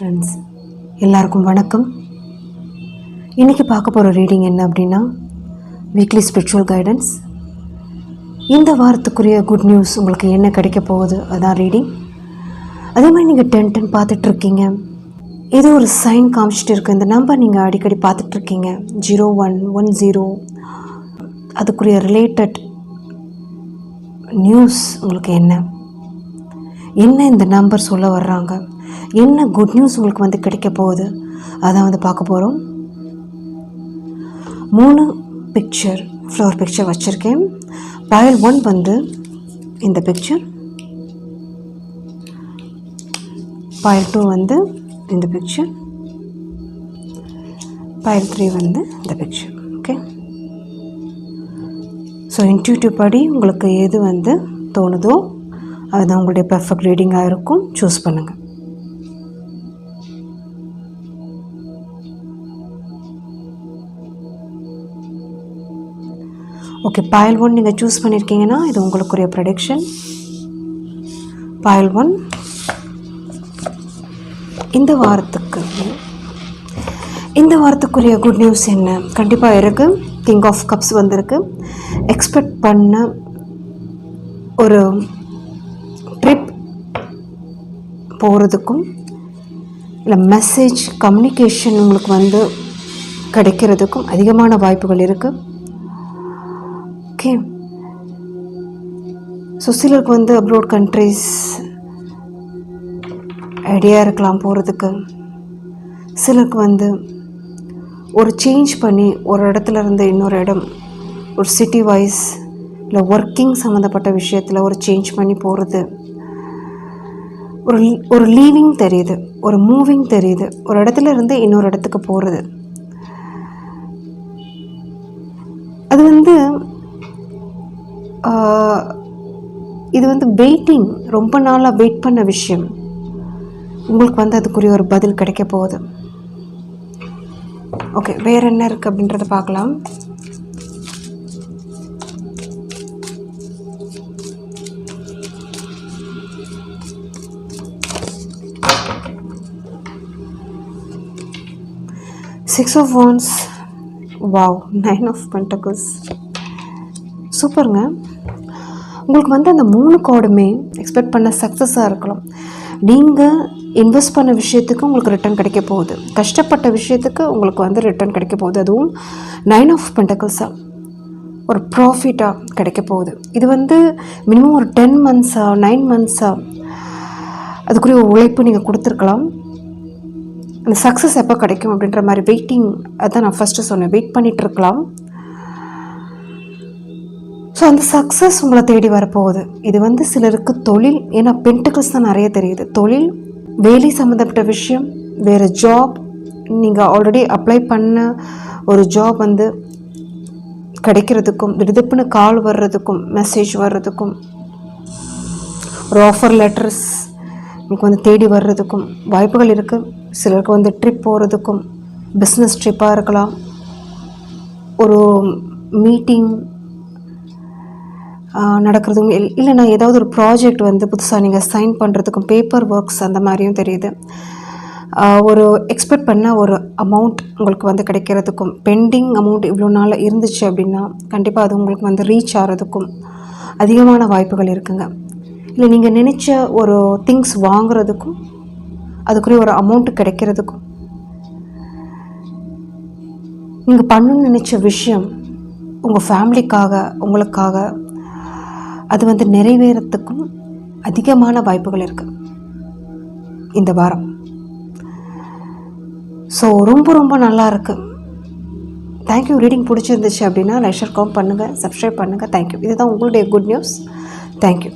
Friends எல்லாருக்கும் வணக்கம். இன்றைக்கி பார்க்க போகிற ரீடிங் என்ன அப்படின்னா வீக்லி ஸ்பிரிச்சுவல் கைடன்ஸ். இந்த வாரத்துக்குரிய குட் நியூஸ் உங்களுக்கு என்ன கிடைக்க போகுது அதான் ரீடிங். அதே மாதிரி நீங்கள் 10 பார்த்துட்ருக்கீங்க, ஏதோ ஒரு சைன் காமிச்சிட்டு இருக்கு. இந்த நம்பர் நீங்கள் அடிக்கடி பார்த்துட்ருக்கீங்க 0110, அதுக்குரிய ரிலேட்டட் நியூஸ் உங்களுக்கு என்ன இந்த நம்பர் சொல்ல வர்றாங்க, என்ன குட் நியூஸ் உங்களுக்கு கிடைக்க போகுது அதான் பார்க்க போகிறோம். 3 ஃப்ளவர் பிக்சர் வச்சுருக்கேன். பைல் 1 இந்த பிக்சர், பைல் 2 இந்த பிக்சர், பைல் 3 இந்த பிக்சர். ஓகே, ஸோ இன்ட்யூட்டிவ் படி உங்களுக்கு எது தோணுதோ அதுதான் உங்களுடைய பெர்ஃபெக்ட் ரீடிங்காக இருக்கும். சூஸ் பண்ணுங்கள். ஓகே, பைல் 1 நீங்கள் சூஸ் பண்ணியிருக்கீங்கன்னா இது உங்களுக்குரிய ப்ரெடிக்ஷன். பைல் 1 இந்த வாரத்துக்குரிய குட் நியூஸ் என்ன கண்டிப்பாக இருக்குது. கிங் ஆஃப் கப்ஸ் வந்திருக்கு. எக்ஸ்பெக்ட் பண்ண ஒரு ட்ரிப் போகிறதுக்கும் இல்லை மெசேஜ் கம்யூனிகேஷன் உங்களுக்கு கிடைக்கிறதுக்கும் அதிகமான வாய்ப்புகள் இருக்குது. ஓகே, ஸோ சிலருக்கு அப்ராட் கண்ட்ரீஸ் ஐடியா இருக்கலாம் போகிறதுக்கு. சிலருக்கு ஒரு சேஞ்ச் பண்ணி ஒரு இடத்துல இருந்து இன்னொரு இடம், ஒரு சிட்டி வைஸ் இல்லை ஒர்க்கிங் சம்மந்தப்பட்ட விஷயத்தில் ஒரு சேஞ்ச் பண்ணி போகிறது. ஒரு லீவிங் தெரியுது, ஒரு மூவிங் தெரியுது, ஒரு இடத்துல இருந்து இன்னொரு இடத்துக்கு போகிறது. அது இது வெயிட்டிங், ரொம்ப நாளாக வெயிட் பண்ண விஷயம் உங்களுக்கு அதுக்குரிய ஒரு பதில் கிடைக்க போகுது. ஓகே, வேறு என்ன இருக்குது அப்படின்றத பார்க்கலாம். Six of Wands, wow, 9 of Pentacles, சூப்பருங்க. உங்களுக்கு அந்த 3 கார்டுமே எக்ஸ்பெக்ட் பண்ண சக்ஸஸாக இருக்கலாம். நீங்கள் இன்வெஸ்ட் பண்ண விஷயத்துக்கு உங்களுக்கு ரிட்டர்ன் கிடைக்க போகுது, கஷ்டப்பட்ட விஷயத்துக்கு உங்களுக்கு ரிட்டர்ன் கிடைக்க போகுது. அதுவும் 9 of Pentacles-ஆக ஒரு ப்ராஃபிட்டாக கிடைக்க போகுது. இது மினிமம் ஒரு 10 months-ஆ 9 months-ஆ அதுக்குரிய உழைப்பு நீங்கள் கொடுத்துருக்கலாம். அந்த சக்ஸஸ் எப்போ கிடைக்கும் அப்படின்ற மாதிரி வெயிட்டிங், அதான் நான் ஃபஸ்ட்டு சொன்னேன், வெயிட் பண்ணிகிட்ருக்கலாம். ஸோ அந்த சக்ஸஸ் உங்களை தேடி வரப்போகுது. இது சிலருக்கு தொழில், ஏன்னா பென்டிகிள்ஸ் தான் நிறைய தெரியுது. தொழில், வேலை சம்மந்தப்பட்ட விஷயம், வேறு ஜாப், நீங்கள் ஆல்ரெடி அப்ளை பண்ண ஒரு ஜாப் கிடைக்கிறதுக்கும், திடுப்புன்னு கால் வர்றதுக்கும், மெசேஜ் வர்றதுக்கும், ஒரு ஆஃபர் லெட்டர்ஸ் உங்களுக்கு தேடி வர்றதுக்கும் வாய்ப்புகள் இருக்குது. சிலருக்கு ட்ரிப் போகிறதுக்கும், பிஸ்னஸ் ட்ரிப்பாக இருக்கலாம், ஒரு மீட்டிங் நடக்கிறதும், இல்லைனா ஏதாவது ஒரு ப்ராஜெக்ட் புதுசாக நீங்கள் சைன் பண்ணுறதுக்கும், பேப்பர் ஒர்க்ஸ் அந்த மாதிரியும் தெரியுது. ஒரு எக்ஸ்பெக்ட் பண்ண ஒரு அமௌண்ட் உங்களுக்கு கிடைக்கிறதுக்கும், பெண்டிங் அமௌண்ட் இவ்வளோ நாள் இருந்துச்சு அப்படின்னா கண்டிப்பாக அது உங்களுக்கு ரீச் ஆகிறதுக்கும் அதிகமான வாய்ப்புகள் இருக்குங்க. இல்லை நீங்கள் நினச்ச ஒரு திங்ஸ் வாங்குறதுக்கும், அதுக்குரிய ஒரு அமௌண்ட்டு கிடைக்கிறதுக்கும், நீங்கள் பண்ணணும்னு நினச்ச விஷயம் உங்கள் ஃபேமிலிக்காக, உங்களுக்காக அது நிறைவேறத்துக்கும் அதிகமான வாய்ப்புகள் இருக்குது இந்த வாரம். ஸோ ரொம்ப ரொம்ப நல்லா இருக்குது. தேங்க்யூ. ரீடிங் பிடிச்சிருந்துச்சு அப்படின்னா லைக், ஷேர், கமெண்ட் பண்ணுங்கள், சப்ஸ்கிரைப் பண்ணுங்கள். தேங்க்யூ. இதுதான் உங்களுடைய good news. Thank you.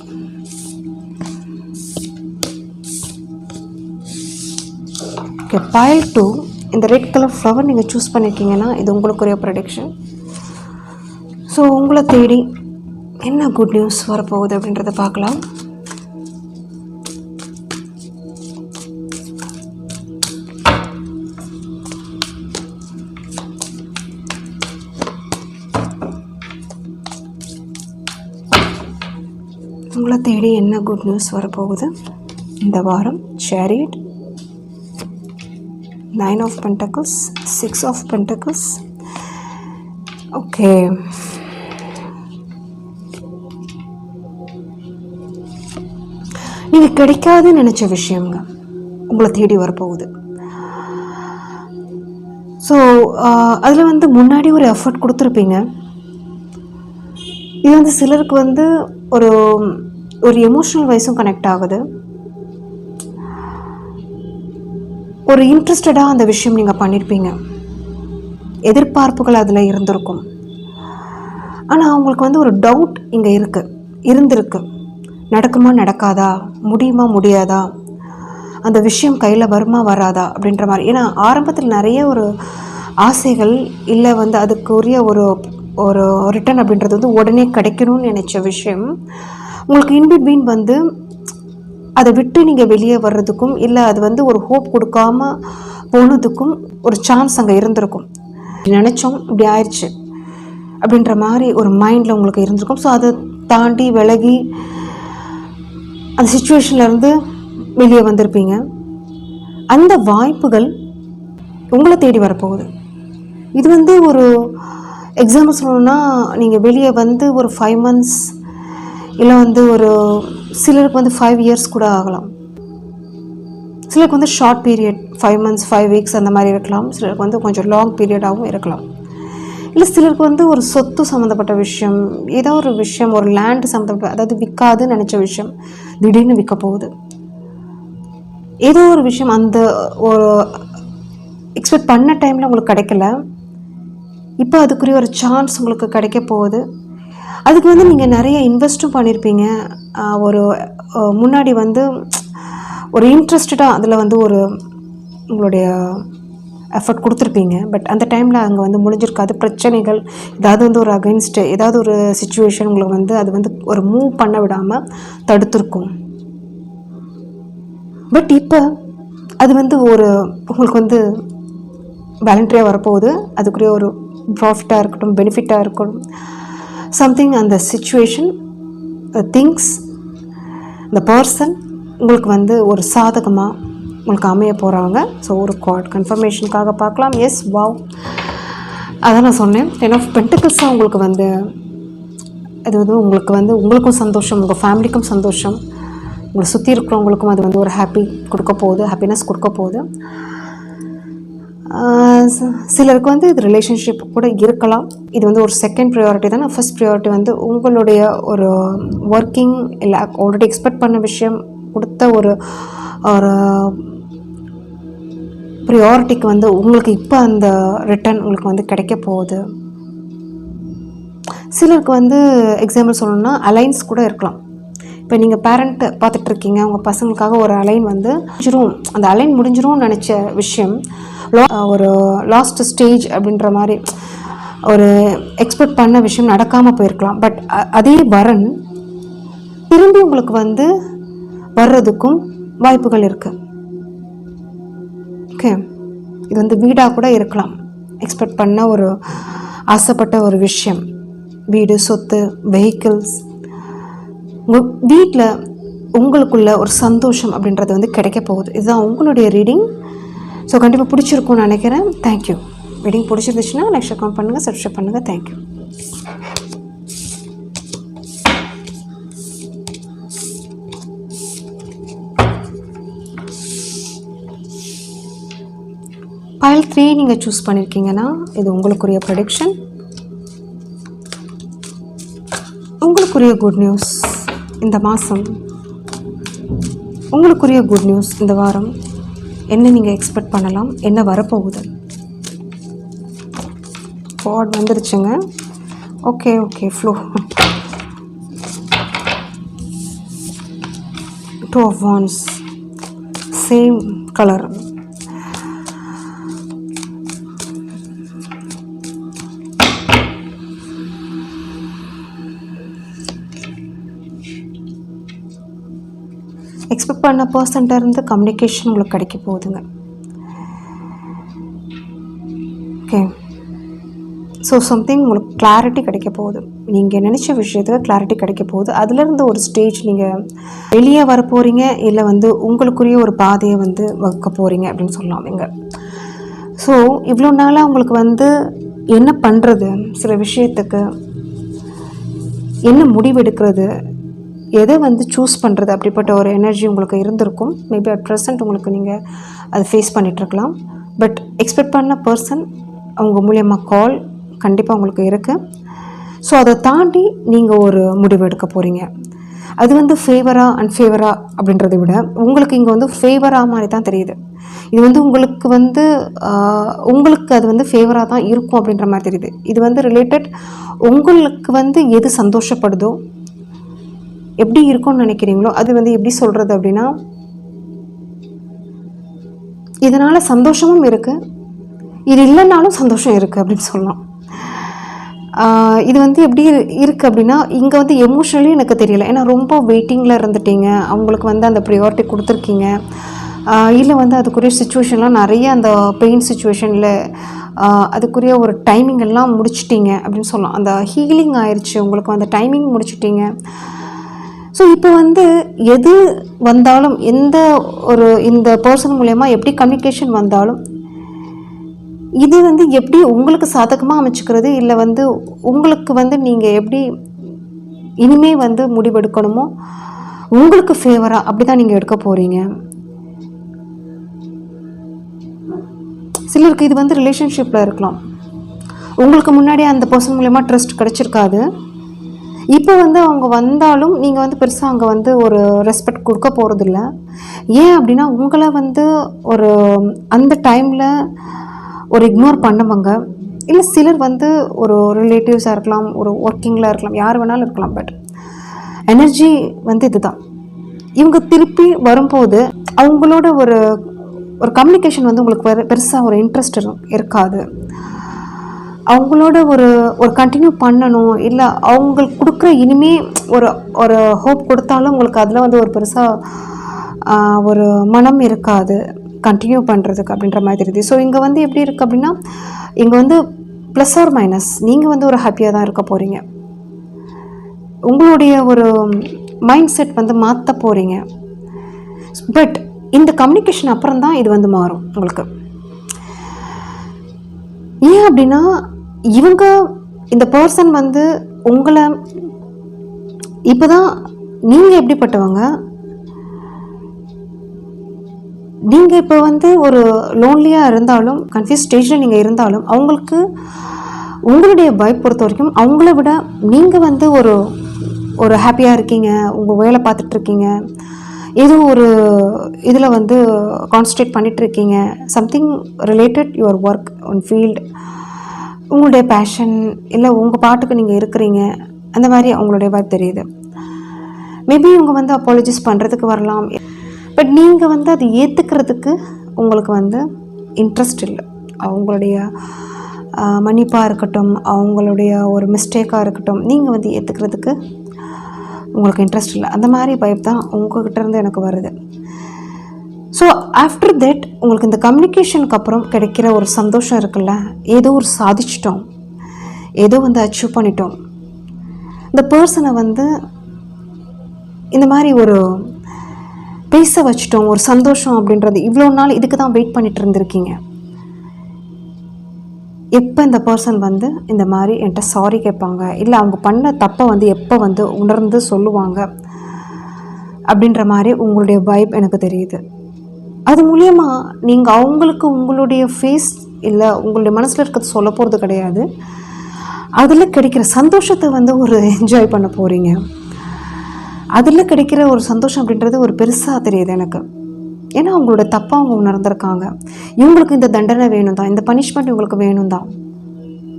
Okay, file 2 இந்த ரெட் கலர் ஃப்ளவர் நீங்கள் சூஸ் பண்ணியிருக்கீங்கன்னா இது உங்களுக்குரிய ப்ரெடிக்ஷன். ஸோ உங்களை தேடி என்ன குட் நியூஸ் வரப்போகுது அப்படின்றத பார்க்கலாம். உங்களை தேடி என்ன குட் நியூஸ் வரப்போகுது இந்த வாரம். Chariot, 9 of Pentacles, 6 of Pentacles. Okay, நீங்கள் கிடைக்காதுன்னு நினச்ச விஷயங்க உங்களை தேடி வரப்போகுது. ஸோ அதில் வந்து முன்னாடி ஒரு எஃபர்ட் கொடுத்துருப்பீங்க. இது வந்து சிலருக்கு வந்து ஒரு ஒரு எமோஷ்னல் வைஸும் கனெக்ட் ஆகுது. ஒரு இன்ட்ரெஸ்டடாக அந்த விஷயம் நீங்கள் பண்ணியிருப்பீங்க. எதிர்பார்ப்புகள் அதில் இருந்திருக்கும். ஆனால் அவங்களுக்கு வந்து ஒரு டவுட் இங்கே இருந்திருக்கு. நடக்குமா நடக்காதா, முடியுமா முடியாதா, அந்த விஷயம் கையில் வருமா வராதா அப்படின்ற மாதிரி. ஏன்னா ஆரம்பத்தில் நிறைய ஒரு ஆசைகள் இல்லை வந்து அதுக்குரிய ஒரு ஒரு ரிட்டர்ன் அப்படின்றது வந்து உடனே கிடைக்கணும்னு நினச்ச விஷயம் உங்களுக்கு இன்பிட்வீன் வந்து அதை விட்டு நீங்கள் வெளியே வர்றதுக்கும் இல்லை அது வந்து ஒரு ஹோப் கொடுக்காம போனதுக்கும் ஒரு சான்ஸ் அங்கே இருந்திருக்கும். நினச்சோம் இப்படி ஆயிடுச்சு அப்படின்ற மாதிரி ஒரு மைண்டில் உங்களுக்கு இருந்திருக்கும். ஸோ அதை தாண்டி விலகி அந்த சிச்சுவேஷன்லேருந்து வெளியே வந்திருப்பீங்க. அந்த வாய்ப்புகள் உங்களை தேடி வரப்போகுது. இது வந்து ஒரு எக்ஸாம்பிள் சொல்லணுன்னா, நீங்கள் வெளியே வந்து ஒரு 5 months இல்லை வந்து ஒரு சிலருக்கு வந்து 5 years கூட ஆகலாம். சிலருக்கு வந்து ஷார்ட் பீரியட் 5 months 5 weeks அந்த மாதிரி இருக்கலாம். சிலருக்கு வந்து கொஞ்சம் லாங் பீரியடாகவும் இருக்கலாம். இல்லை சிலருக்கு வந்து ஒரு சொத்து சம்மந்தப்பட்ட விஷயம், ஏதோ ஒரு விஷயம், ஒரு லேண்டு சம்மந்தப்பட்ட, அதாவது விற்காதுன்னு நினச்ச விஷயம் திடீர்னு விற்க போகுது. ஏதோ ஒரு விஷயம் அந்த ஒரு எக்ஸ்பெக்ட் பண்ண டைமில் உங்களுக்கு கிடைக்கல, இப்போ அதுக்குரிய ஒரு சான்ஸ் உங்களுக்கு கிடைக்க போகுது. அதுக்கு வந்து நீங்கள் நிறைய இன்வெஸ்ட்டும் பண்ணியிருப்பீங்க. ஒரு முன்னாடி வந்து ஒரு இன்ட்ரெஸ்டடாக அதில் வந்து ஒரு உங்களுடைய எஃபர்ட் கொடுத்துருப்பீங்க. பட் அந்த டைமில் அங்கே வந்து முடிஞ்சிருக்காது. பிரச்சனைகள் ஏதாவது வந்து ஒரு அகென்ஸ்ட் ஏதாவது ஒரு சிச்சுவேஷன் உங்களுக்கு வந்து அது வந்து ஒரு மூவ் பண்ண விடாமல் தடுத்துருக்கும். பட் இப்போ அது வந்து ஒரு உங்களுக்கு வந்து வாலண்டரியாக வரப்போகுது. அதுக்குரிய ஒரு ப்ராஃபிட்டாக இருக்கட்டும், பெனிஃபிட்டாக இருக்கட்டும், சம்திங் அந்த சிச்சுவேஷன், திங்ஸ், இந்த பர்சன் உங்களுக்கு வந்து ஒரு சாதகமாக உங்களுக்கு அமைய போகிறாங்க. ஸோ ஒரு கார்ட் கன்ஃபர்மேஷனுக்காக பார்க்கலாம். எஸ், வாவ், அதான் நான் சொன்னேன். 10 of Pentacles உங்களுக்கு வந்து அது வந்து உங்களுக்கு வந்து உங்களுக்கும் சந்தோஷம், உங்கள் ஃபேமிலிக்கும் சந்தோஷம், உங்களை சுற்றி இருக்கிறவங்களுக்கும் அது வந்து ஒரு ஹாப்பினஸ் கொடுக்க போகுது. சிலருக்கு வந்து இது ரிலேஷன்ஷிப் கூட இருக்கலாம். இது வந்து ஒரு செகண்ட் ப்ரையாரிட்டி தான். ஃபர்ஸ்ட் ப்ரையாரிட்டி வந்து உங்களுடைய ஒரு ஒர்க்கிங் இல்லை ஆல்ரெடி எக்ஸ்பெக்ட் பண்ண விஷயம் கொடுத்த ஒரு ஒரு ப்ரையாரிட்டிக்கு வந்து உங்களுக்கு இப்போ அந்த ரிட்டர்ன் உங்களுக்கு வந்து கிடைக்க போகுது. சிலருக்கு வந்து எக்ஸாம்பிள் சொல்லணும்னா அலைன்ஸ் கூட இருக்கலாம். இப்போ நீங்கள் பேரண்ட் பார்த்துட்ருக்கீங்க, உங்கள் பசங்களுக்காக ஒரு அலைன் வந்து அந்த அலைன் முடிஞ்சிரும்னு நினச்ச விஷயம் ஒரு லாஸ்ட் ஸ்டேஜ் அப்படின்ற மாதிரி ஒரு எக்ஸ்பெக்ட் பண்ண விஷயம் நடக்காமல் போயிருக்கலாம். பட் அதே வரன் திரும்பி உங்களுக்கு வந்து வர்றதுக்கும் வாய்ப்புகள் இருக்குது. ஓகே, இது வந்து வீடாக கூட இருக்கலாம். எக்ஸ்பெக்ட் பண்ண ஒரு ஆசைப்பட்ட ஒரு விஷயம், வீடு, சொத்து, வெஹிக்கிள்ஸ், உங்கள் வீட்டில் உங்களுக்குள்ள ஒரு சந்தோஷம் அப்படின்றது வந்து கிடைக்க போகுது. இதுதான் உங்களுடைய ரீடிங். ஸோ கண்டிப்பாக பிடிச்சிருக்கும்னு நினைக்கிறேன். தேங்க்யூ. ரீடிங் பிடிச்சிருந்துச்சுன்னா நெக்ஸ்ட் கமெண்ட் பண்ணுங்கள், சப்ஸ்கிரைப் பண்ணுங்கள். தேங்க்யூ. Pile 3 நீங்கள் சூஸ் பண்ணியிருக்கீங்கன்னா இது உங்களுக்குரிய ப்ரெடிக்ஷன், உங்களுக்குரிய குட் நியூஸ் இந்த மாதம், உங்களுக்குரிய குட் நியூஸ் இந்த வாரம். என்ன நீங்கள் எக்ஸ்பெக்ட் பண்ணலாம், என்ன வரப்போகுது. கார்ட் வந்துருச்சுங்க. Okay flow. 2 of Wands, same colour. Expect பண்ண பர்சன்ட்ட இருந்து கம்யூனிகேஷன் உங்களுக்கு கிடைக்க போகுதுங்க. ஓகே, ஸோ சம்திங் உங்களுக்கு கிளாரிட்டி கிடைக்க போகுது. நீங்கள் நினச்ச விஷயத்தில் கிளாரிட்டி கிடைக்க போகுது. அதுலேருந்து ஒரு ஸ்டேஜ் நீங்கள் வெளியே வர போகிறீங்க, இல்லை வந்து உங்களுக்குரிய ஒரு பாதையை வந்து வகுக்க போகிறீங்க அப்படின்னு சொல்லலாம். இங்கே ஸோ இவ்வளோ நாளாக உங்களுக்கு வந்து என்ன பண்ணுறது, சில விஷயத்துக்கு என்ன முடிவெடுக்கிறது, எதை வந்து சூஸ் பண்ணுறது, அப்படிப்பட்ட ஒரு எனர்ஜி உங்களுக்கு இருந்திருக்கும். மேபி அட் ப்ரெசண்ட் உங்களுக்கு நீங்கள் அதை ஃபேஸ் பண்ணிகிட்ருக்கலாம். பட் எக்ஸ்பெக்ட் பண்ண பர்சன் அவங்க மூலியமாக கால் கண்டிப்பாக உங்களுக்கு இருக்குது. ஸோ அதை தாண்டி நீங்கள் ஒரு முடிவு எடுக்க போகிறீங்க. அது வந்து ஃபேவரா அன்ஃபேவரா அப்படின்றத விட உங்களுக்கு இங்கே வந்து ஃபேவராக மாதிரி தான் தெரியுது. இது வந்து உங்களுக்கு வந்து உங்களுக்கு அது வந்து ஃபேவராக தான் இருக்கும் அப்படின்ற மாதிரி தெரியுது. இது வந்து ரிலேட்டட் உங்களுக்கு வந்து எது சந்தோஷப்படுதோ, எப்படி இருக்கும்னு நினைக்கிறீங்களோ, அது வந்து எப்படி சொல்கிறது அப்படின்னா, இதனால் சந்தோஷமும் இருக்குது, இது இல்லைன்னாலும் சந்தோஷம் இருக்குது அப்படின்னு சொல்லலாம். இது வந்து எப்படி இருக்குது அப்படின்னா, இங்கே வந்து எமோஷ்னலி எனக்கு தெரியல. ஏன்னா ரொம்ப வெயிட்டிங்கில் இருந்துட்டீங்க, அவங்களுக்கு வந்து அந்த ப்ரியாரிட்டி கொடுத்துருக்கீங்க. இல்லை வந்து அதுக்குரிய சுச்சுவேஷன்லாம் நிறைய அந்த பெயின் சுச்சுவேஷனில் அதுக்குரிய ஒரு டைமிங் எல்லாம் முடிச்சிட்டிங்க அப்படின்னு சொல்லலாம். அந்த ஹீலிங் ஆயிடுச்சு, உங்களுக்கு அந்த டைமிங் முடிச்சிட்டிங்க. ஸோ இப்போ வந்து எது வந்தாலும், எந்த ஒரு இந்த பர்சன் மூலயமா எப்படி கம்யூனிகேஷன் வந்தாலும், இது வந்து எப்படி உங்களுக்கு சாதகமாக அமைச்சிக்கிறது, இல்லை வந்து உங்களுக்கு வந்து நீங்கள் எப்படி இனிமே வந்து முடிவெடுக்கணுமோ உங்களுக்கு ஃபேவராக அப்படி தான் நீங்கள் எடுக்க போகிறீங்க. சிலருக்கு இது வந்து ரிலேஷன்ஷிப்பில் இருக்கலாம். உங்களுக்கு முன்னாடி அந்த பர்சன் மூலயமா ட்ரஸ்ட் கிடச்சிருக்காது. இப்போ வந்து அவங்க வந்தாலும் நீங்கள் வந்து பெருசாக அங்கே வந்து ஒரு ரெஸ்பெக்ட் கொடுக்க போகிறதில்ல. ஏன் அப்படின்னா, உங்களை வந்து ஒரு அந்த டைமில் ஒரு இக்னோர் பண்ணவங்க, இல்லை சிலர் வந்து ஒரு ரிலேட்டிவ்ஸாக இருக்கலாம், ஒரு ஒர்க்கிங்கில் இருக்கலாம், யார் வேணாலும் இருக்கலாம். பட் எனர்ஜி வந்து இதுதான். இவங்க திருப்பி வரும்போது அவங்களோட ஒரு ஒரு கம்யூனிகேஷன் வந்து உங்களுக்கு பெருசாக ஒரு இன்ட்ரெஸ்ட் இருக்காது. அவங்களோட ஒரு ஒரு கண்டினியூ பண்ணணும், இல்லை அவங்களுக்கு கொடுக்குற இனிமே ஒரு ஒரு ஹோப் கொடுத்தாலும் உங்களுக்கு அதில் வந்து ஒரு பெருசாக ஒரு மனம் இருக்காது கண்டினியூ பண்ணுறதுக்கு அப்படின்ற மாதிரி தெரியுது. ஸோ இங்கே வந்து எப்படி இருக்குது அப்படின்னா, இங்கே வந்து ப்ளஸ் ஆர் மைனஸ் நீங்கள் வந்து ஒரு ஹாப்பியாக தான் இருக்க போகிறீங்க. உங்களுடைய ஒரு மைண்ட் செட் வந்து மாற்ற போகிறீங்க. பட் இந்த கம்யூனிகேஷன் அப்புறம் தான் இது வந்து மாறும் உங்களுக்கு. ஏன் அப்படின்னா, இவங்க இந்த பர்சன் வந்து உங்களை இப்போ தான் நீங்கள் எப்படிப்பட்டவங்க, நீங்கள் இப்போ வந்து ஒரு லோன்லியாக இருந்தாலும், கன்ஃபியூஸ் ஸ்டேஜில் நீங்கள் இருந்தாலும், அவங்களுக்கு உங்களுடைய வைப் பொறுத்த வரைக்கும் அவங்கள விட நீங்கள் வந்து ஒரு ஒரு ஹாப்பியாக இருக்கீங்க, உங்கள் வேலை பார்த்துட்ருக்கீங்க, ஏதோ ஒரு இதில் வந்து கான்சன்ட்ரேட் பண்ணிகிட்ருக்கீங்க, something related your work on field, உங்களுடைய பேஷன், இல்லை உங்கள் பாட்டுக்கு நீங்கள் இருக்கிறீங்க, அந்த மாதிரி அவங்களுடைய வைப் தெரியுது. மேபி இவங்க வந்து அப்பாலஜைஸ் பண்ணுறதுக்கு வரலாம். பட் நீங்கள் வந்து அதை ஏற்றுக்கிறதுக்கு உங்களுக்கு வந்து இன்ட்ரெஸ்ட் இல்லை. அவங்களுடைய மன்னிப்பாக இருக்கட்டும், அவங்களுடைய ஒரு மிஸ்டேக்காக இருக்கட்டும், நீங்கள் வந்து ஏற்றுக்கிறதுக்கு உங்களுக்கு இன்ட்ரெஸ்ட் இல்லை. அந்த மாதிரி வைப் தான் உங்கள்கிட்டருந்து எனக்கு வருது. ஸோ ஆஃப்டர் தட் உங்களுக்கு இந்த கம்யூனிகேஷனுக்கு அப்புறம் கிடைக்கிற ஒரு சந்தோஷம் இருக்குல்ல, ஏதோ ஒரு சாதிச்சிட்டோம், ஏதோ வந்து அச்சீவ் பண்ணிட்டோம், இந்த பர்சனை வந்து இந்த மாதிரி ஒரு பேச வச்சிட்டோம், ஒரு சந்தோஷம் அப்படின்றது. இவ்வளோ நாள் இதுக்கு தான் வெயிட் பண்ணிட்டு இருந்திருக்கீங்க. எப்போ இந்த பர்சன் வந்து இந்த மாதிரி என்கிட்ட சாரி கேட்பாங்க, இல்லை அவங்க பண்ண தப்பை வந்து எப்போ வந்து உணர்ந்து சொல்லுவாங்க அப்படின்ற மாதிரி உங்களுடைய வைப் எனக்கு தெரியுது. அது மூலயமா நீங்கள் அவங்களுக்கு உங்களுடைய ஃபேஸ் இல்லை உங்களுடைய மனசில் இருக்கிறது சொல்ல போகிறது கிடையாது. அதில் கிடைக்கிற சந்தோஷத்தை வந்து ஒரு என்ஜாய் பண்ண போகிறீங்க. அதில் கிடைக்கிற ஒரு சந்தோஷம் அப்படின்றது ஒரு பெருசாக தெரியுது எனக்கு. ஏன்னா அவங்களோட தப்பாக அவங்க உணர்ந்திருக்காங்க. இவங்களுக்கு இந்த தண்டனை வேணும் தான், இந்த பனிஷ்மெண்ட் இவங்களுக்கு வேணும் தான்,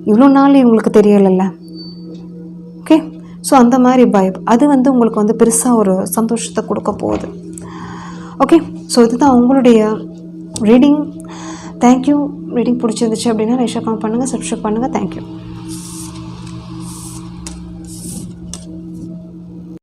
இவ்வளோ நாள் இவங்களுக்கு தெரியலைல்ல. ஓகே, ஸோ அந்த மாதிரி வைப் அது வந்து உங்களுக்கு வந்து பெருசாக ஒரு சந்தோஷத்தை கொடுக்க போகுது. ஓகே, ஸோ இதுதான் உங்களுடைய ரீடிங். தேங்க்யூ. ரீடிங் பிடிச்சிருந்துச்சு அப்படின்னா லைக், ஷேர் பண்ணுங்கள், சப்ஸ்கிரைப் பண்ணுங்கள். தேங்க்யூ.